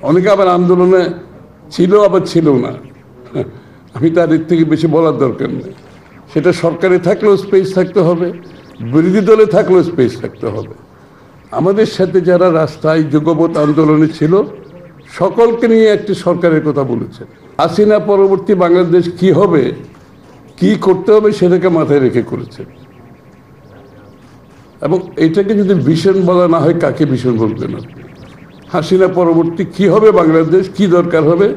অনেকে আবার আন্দোলনে ছিল আবার ছিল না। আমি তার এর থেকে বেশি বলার দরকার নেই। সেটা সরকারে থাকলেও স্পেস থাকতে হবে, বিরোধী দলে থাকলেও স্পেস থাকতে হবে। আমাদের সাথে যারা রাস্তায় যুগপৎ আন্দোলনে ছিল সকলকে নিয়ে একটি সরকারের কথা বলেছেন। হাসিনা পরবর্তী বাংলাদেশ কি হবে, কি করতে হবে সেটাকে মাথায় রেখে করেছেন। এবং এটাকে যদি ভিশন বলা না হয় কাকে ভিশন বলবেন আপনি? হাসিনা পরবর্তী কি হবে, বাংলাদেশ কি দরকার হবে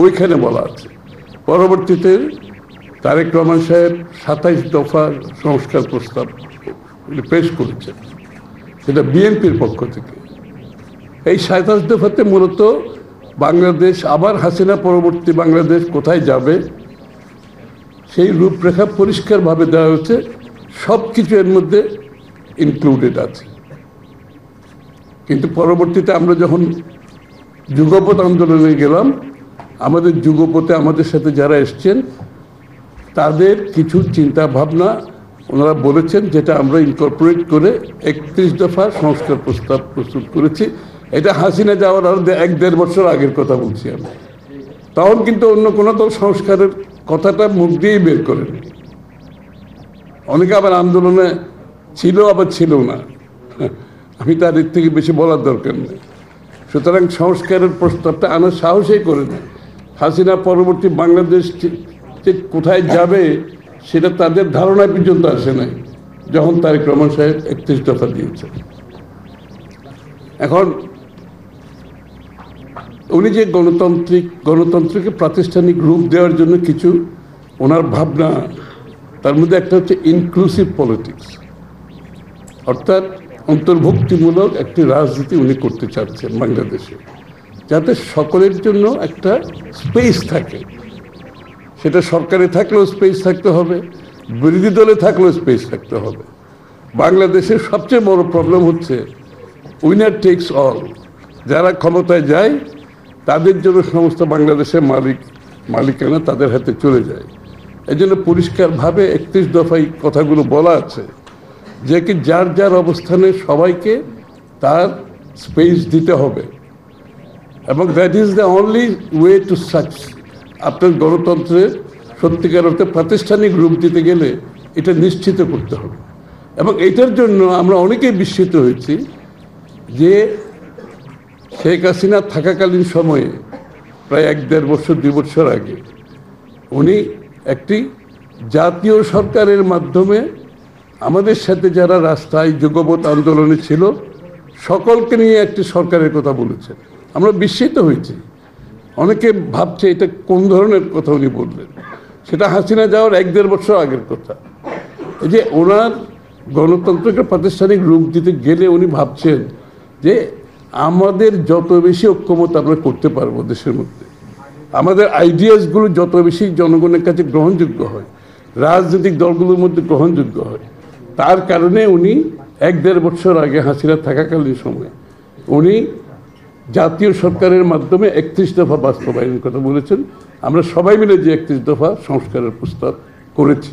ওইখানে বলা আছে। পরবর্তীতে তারেক রহমান সাহেব 27 দফার সংস্কার প্রস্তাব পেশ করেছেন, সেটা বিএনপির পক্ষ থেকে। এই 27 দফাতে মূলত বাংলাদেশ আবার হাসিনা পরবর্তী বাংলাদেশ কোথায় যাবে সেই রূপরেখা পরিষ্কারভাবে দেওয়া হচ্ছে। সব কিছু এর মধ্যে ইনক্লুডেড আছে। কিন্তু পরবর্তীতে আমরা যখন যুগপৎ আন্দোলনে গেলাম, আমাদের যুগপথে আমাদের সাথে যারা এসছেন তাদের কিছু চিন্তা ভাবনা ওনারা বলেছেন, যেটা আমরা ইনকর্পোরেট করে 31 দফা সংস্কার প্রস্তাব প্রস্তুত করেছি। এটা হাসিনা যাওয়ার আরো 1-1.5 বছর আগের কথা বলছি আমি। তখন কিন্তু অন্য কোনো দল সংস্কারের কথাটা মুখ দিয়েই বের করেন। অনেকে আবার আন্দোলনে ছিল আবার ছিল না। আমি তার এর থেকে বেশি বলার দরকার নেই। সুতরাং সংস্কারের প্রস্তাবটা আনার সাহসই করে না। হাসিনা পরবর্তী বাংলাদেশ যে কোথায় যাবে সেটা তাদের ধারণা পর্যন্ত আসে নাই যখন তারেক রহমান সাহেব 31 দফা দিয়েছেন। এখন উনি যে গণতন্ত্রকে প্রাতিষ্ঠানিক রূপ দেওয়ার জন্য কিছু ওনার ভাবনা, তার মধ্যে একটা হচ্ছে ইনক্লুসিভ পলিটিক্স, অর্থাৎ অন্তর্ভুক্তিমূলক একটি রাজনীতি উনি করতে চাচ্ছেন বাংলাদেশে, যাতে সকলের জন্য একটা স্পেস থাকে। সেটা সরকারে থাকলেও স্পেস থাকতে হবে, বিরোধী দলে থাকলেও স্পেস থাকতে হবে। বাংলাদেশের সবচেয়ে বড় প্রবলেম হচ্ছে উইনার টেকস অল। যারা ক্ষমতায় যায় তাদের জন্য সমস্ত বাংলাদেশের মালিকানা তাদের হাতে চলে যায়। এই জন্য পরিষ্কারভাবে 31 দফায় কথাগুলো বলা আছে যে কি যার যার অবস্থানে সবাইকে তার স্পেস দিতে হবে, এবং that is the only way to success. আপনার গণতন্ত্রের সত্যিকার অর্থে প্রাতিষ্ঠানিক রূপ দিতে গেলে এটা নিশ্চিত করতে হবে। এবং এটার জন্য আমরা অনেকেই বিস্মিত হয়েছি যে শেখ হাসিনা থাকাকালীন সময়ে প্রায় 1-1.5 বছর 2 বছর আগে উনি একটি জাতীয় সরকারের মাধ্যমে আমাদের সাথে যারা রাস্তায় যুগপৎ আন্দোলনে ছিল সকলকে নিয়ে একটি সরকারের কথা বলেছেন। আমরা বিস্মিত হয়েছি। অনেকে ভাবছে এটা কোন ধরনের কথা উনি বললেন। সেটা হাসিনা যাওয়ার 1-1.5 বছর আগের কথা। এই যে ওনার গণতন্ত্রকে প্রাতিষ্ঠানিক রূপ দিতে গেলে উনি ভাবছেন যে আমাদের যত বেশি ঐক্যমত আমরা করতে পারবো দেশের মধ্যে, আমাদের আইডিয়াসগুলো যত বেশি জনগণের কাছে গ্রহণযোগ্য হয়, রাজনৈতিক দলগুলোর মধ্যে গ্রহণযোগ্য হয়, তার কারণে উনি 1-1.5 বছর আগে হাসিনা থাকাকালীন সময় উনি জাতীয় সরকারের মাধ্যমে 31 দফা বাস্তবায়নের কথা বলেছেন। আমরা সবাই মিলে যে 31 দফা সংস্কারের প্রস্তাব করেছি।